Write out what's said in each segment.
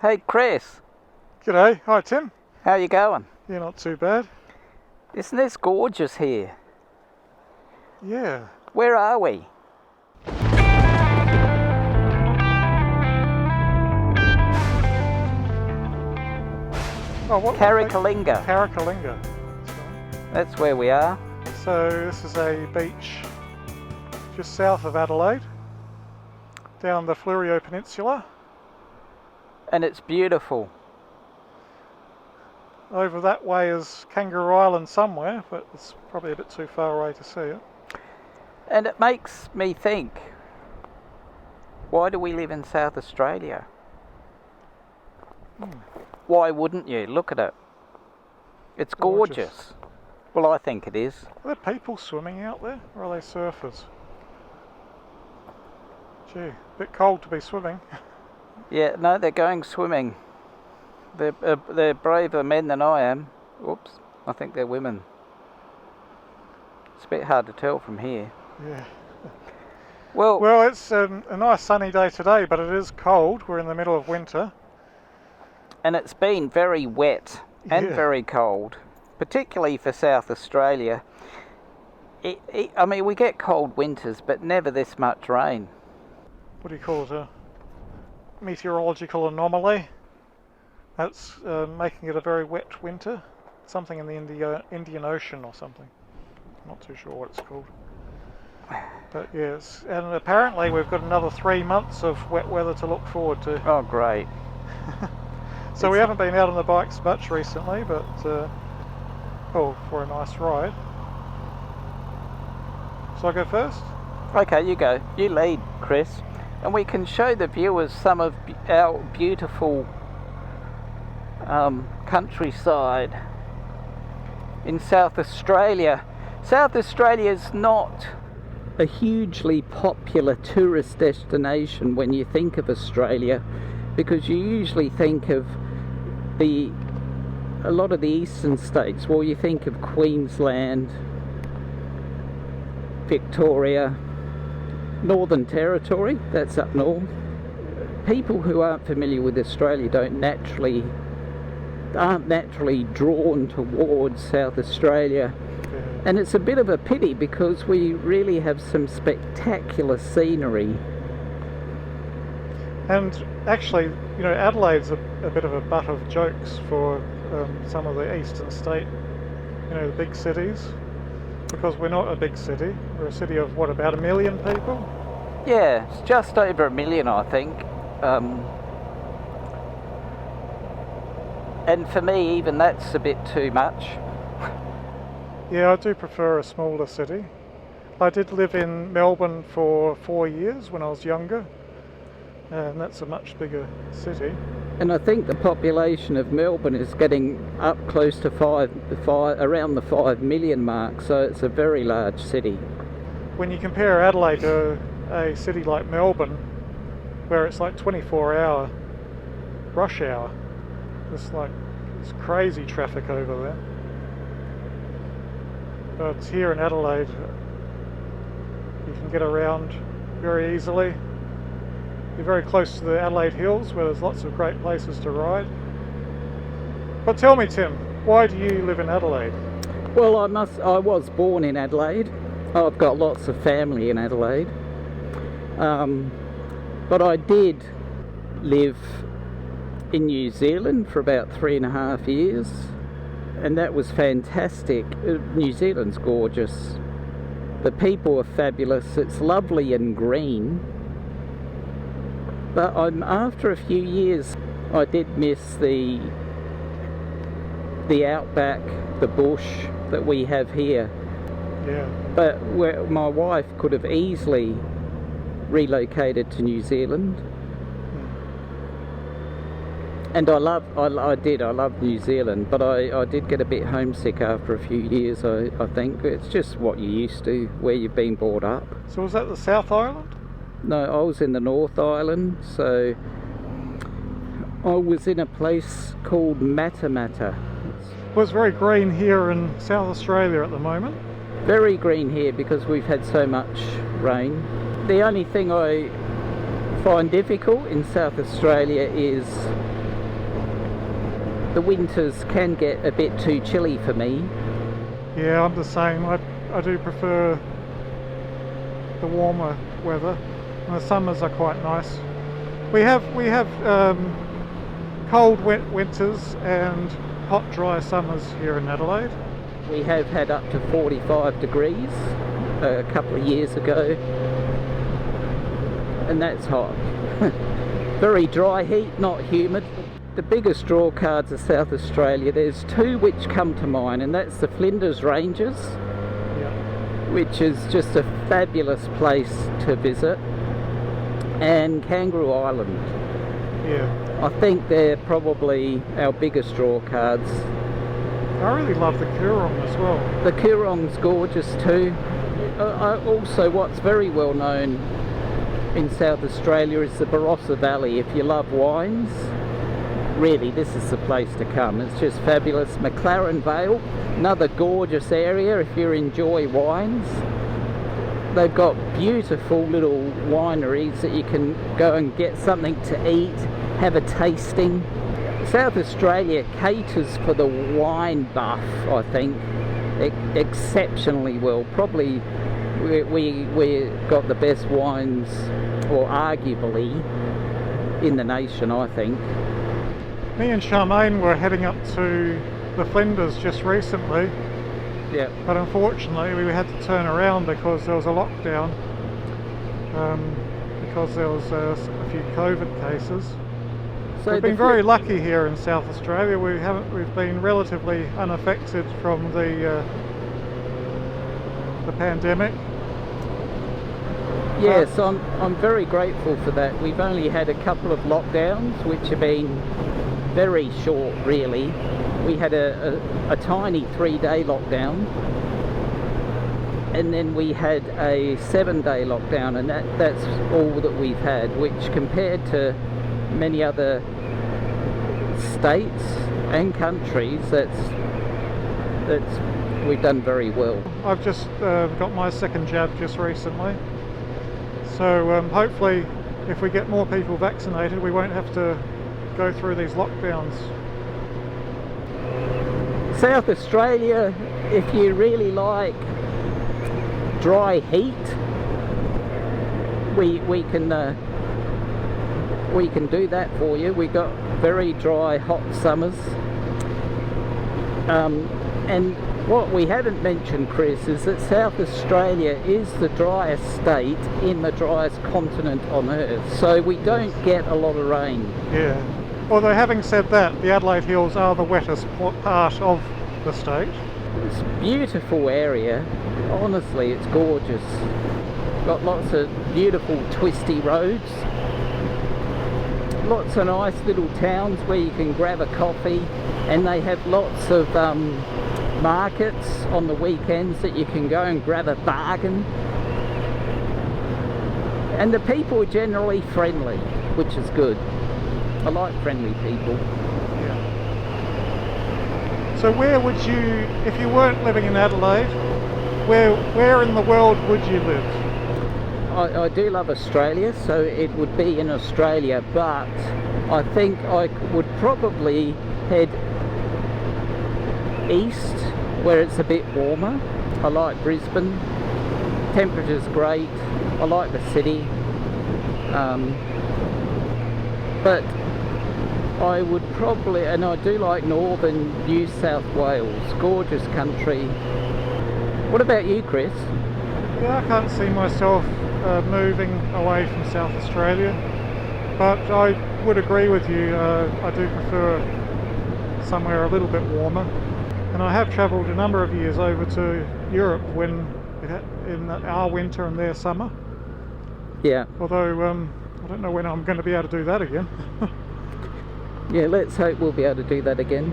Hey Chris, G'day, hi Tim. how you going? Yeah, not too bad. Isn't this gorgeous here? Yeah. Where are we? Oh, what? Carrikalinga. Carrikalinga. That's where we are. So this is a beach just south of Adelaide, down the Fleurieu Peninsula. And it's beautiful. Over that way is Kangaroo Island somewhere, but it's probably a bit too far away to see it. And it makes me think, why do we live in South Australia? Why wouldn't you? Look at it. It's gorgeous. Well, I think it is. Are there people swimming out there, or are they surfers? Gee, a bit cold to be swimming. Yeah, no, they're going swimming. They're braver men than I am. Oops, I think they're women. It's a bit hard to tell from here. Yeah. Well, it's a nice sunny day today, but it is cold. We're in the middle of winter. and it's been very wet and very cold, particularly for South Australia. I mean, we get cold winters, but never this much rain. What do you call it? A meteorological anomaly. That's making it a very wet winter. Something in the Indian Ocean or something. Not too sure what it's called. But yes, and apparently we've got another 3 months of wet weather to look forward to. Oh, great. So we haven't been out on the bikes much recently, but for a nice ride. Shall I go first? Okay, you go. You lead, Chris. And we can show the viewers some of our beautiful countryside in South Australia. South Australia is not a hugely popular tourist destination when you think of Australia, because you usually think of a lot of the eastern states. Well, you think of Queensland, Victoria, Northern Territory, that's up north. People who aren't familiar with Australia aren't naturally drawn towards South Australia. And it's a bit of a pity, because we really have some spectacular scenery. And actually, Adelaide's a bit of a butt of jokes for some of the eastern state, the big cities, because we're not a big city. We're a city of, what, about 1 million people? Yeah, it's just over 1 million, I think. And for me, even that's a bit too much. Yeah, I do prefer a smaller city. I did live in Melbourne for 4 years when I was younger, and that's a much bigger city. And I think the population of Melbourne is getting up close to around the 5 million mark, so it's a very large city. When you compare Adelaide to a city like Melbourne, where it's like 24-hour rush hour, it's crazy traffic over there. But here in Adelaide, you can get around very easily. You're very close to the Adelaide Hills, where there's lots of great places to ride. But tell me, Tim, why do you live in Adelaide? Well, I was born in Adelaide. I've got lots of family in Adelaide. But I did live in New Zealand for about 3.5 years. And that was fantastic. New Zealand's gorgeous. The people are fabulous. It's lovely and green. But after a few years, I did miss the outback, the bush that we have here. Yeah. But my wife could have easily relocated to New Zealand. And I loved New Zealand, but I did get a bit homesick after a few years. I think it's just what you're used to, where you've been brought up. So was that the South Island? No, I was in the North Island, so I was in a place called Matamata. Well, it's very green here in South Australia at the moment. Very green here because we've had so much rain. The only thing I find difficult in South Australia is the winters can get a bit too chilly for me. Yeah, I'm the same. I do prefer the warmer weather, and the summers are quite nice. We have cold, wet winters and hot, dry summers here in Adelaide. We have had up to 45 degrees a couple of years ago, and that's hot. Very dry heat, not humid. The biggest draw cards of South Australia, there's two which come to mind, and that's the Flinders Ranges, which is just a fabulous place to visit, and Kangaroo Island. Yeah. I think they're probably our biggest draw cards. I really love the Coorong as well. The Coorong's gorgeous too. Also, what's very well known in South Australia is the Barossa Valley. If you love wines, really this is the place to come. It's just fabulous. McLaren Vale, another gorgeous area if you enjoy wines. They've got beautiful little wineries that you can go and get something to eat, have a tasting. South Australia caters for the wine buff, I think, exceptionally well. Probably we got the best wines, or arguably, in the nation, I think. Me and Charmaine were heading up to the Flinders just recently. Yeah. But unfortunately we had to turn around because there was a lockdown, because there was a few COVID cases. So we've been very lucky here in South Australia. We've been relatively unaffected from the pandemic. Yes, I'm very grateful for that. We've only had a couple of lockdowns, which have been very short, really. We had a tiny 3-day lockdown, and then we had a 7-day lockdown, and that's all that we've had, which compared to many other states and countries, we've done very well. I've just got my second jab just recently, so hopefully if we get more people vaccinated we won't have to go through these lockdowns. South Australia, if you really like dry heat, we can do that for you. We got very dry, hot summers, and what we haven't mentioned, Chris, is that South Australia is the driest state in the driest continent on Earth, so we don't get a lot of rain. Yeah. Although having said that, the Adelaide Hills are the wettest part of the state. It's a beautiful area. Honestly, it's gorgeous. Got lots of beautiful twisty roads. Lots of nice little towns where you can grab a coffee, and they have lots of markets on the weekends that you can go and grab a bargain. And the people are generally friendly, which is good. I like friendly people. Yeah. So where would you, if you weren't living in Adelaide, where in the world would you live? I do love Australia, so it would be in Australia, but I think I would probably head east where it's a bit warmer. I like Brisbane. Temperature's great. I like the city. But I would probably, and I do like northern New South Wales, gorgeous country. What about you, Chris? Yeah, I can't see myself moving away from South Australia, but I would agree with you. I do prefer somewhere a little bit warmer, and I have travelled a number of years over to Europe in our winter and their summer. Yeah. Although I don't know when I'm going to be able to do that again. Yeah, let's hope we'll be able to do that again.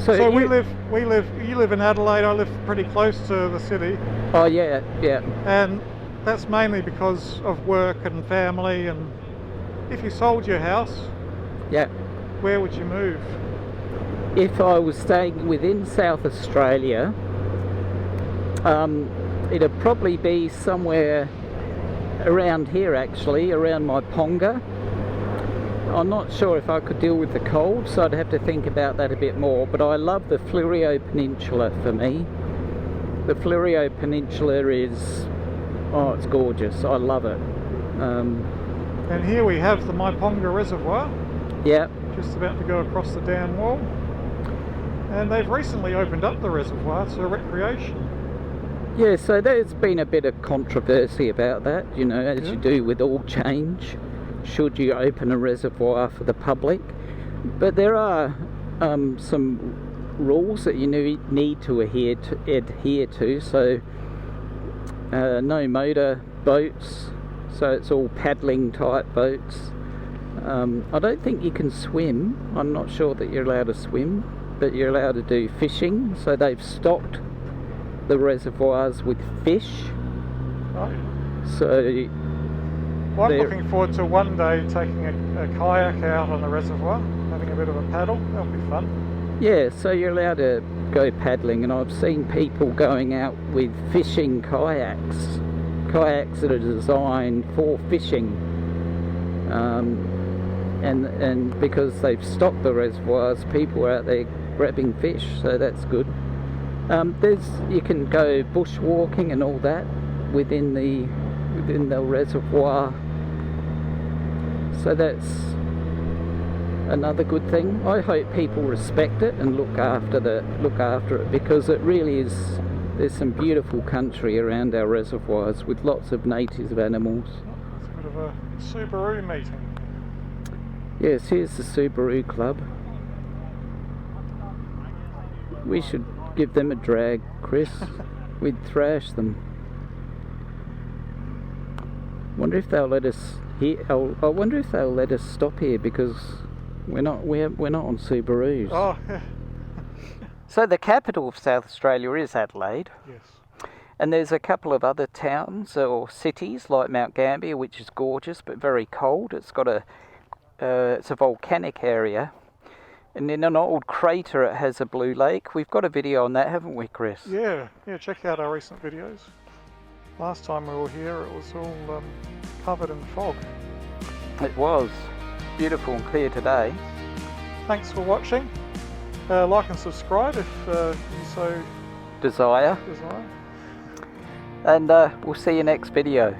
So you live in Adelaide. I live pretty close to the city. Oh yeah, yeah. And that's mainly because of work and family. And if you sold your house, Yeah. where would you move? If I was staying within South Australia, it'd probably be somewhere around here, actually, around Myponga. I'm not sure if I could deal with the cold, so I'd have to think about that a bit more. But I love the Fleurieu Peninsula for me. The Fleurieu Peninsula is, oh, it's gorgeous. I love it. And here we have the Myponga Reservoir. Yeah. Just about to go across the dam wall. And they've recently opened up the reservoir to recreation. Yeah, so there's been a bit of controversy about that, you know, as you do with all change. Should you open a reservoir for the public? But there are some rules that you need to adhere to. So no motor boats, so it's all paddling type boats. I don't think you can swim. I'm not sure that you're allowed to swim, but you're allowed to do fishing. So they've stocked the reservoirs with fish. Right. So well, I'm looking forward to one day taking a kayak out on the reservoir, having a bit of a paddle. That'll be fun. Yeah, so you're allowed to go paddling, and I've seen people going out with fishing kayaks that are designed for fishing, and because they've stocked the reservoirs, people are out there grabbing fish, so that's good. You can go bushwalking and all that within the reservoir, so that's another good thing. I hope people respect it and look after it, because it really is. There's some beautiful country around our reservoirs with lots of native animals. It's a bit of a Subaru meeting. Yes, here's the Subaru Club. We should give them a drag, Chris. We'd thrash them. Wonder if they'll let us here. I wonder if they'll let us stop here, because we're not on Subarus. Oh, yeah. So the capital of South Australia is Adelaide. Yes. And there's a couple of other towns or cities like Mount Gambier, which is gorgeous but very cold. It's got it's a volcanic area. And in an old crater it has a blue lake. We've got a video on that, haven't we, Chris? Yeah, check out our recent videos. Last time we were here it was all covered in fog. It was. Beautiful and clear today. Thanks for watching. Like and subscribe if you so Desire. desire. And we'll see you next video.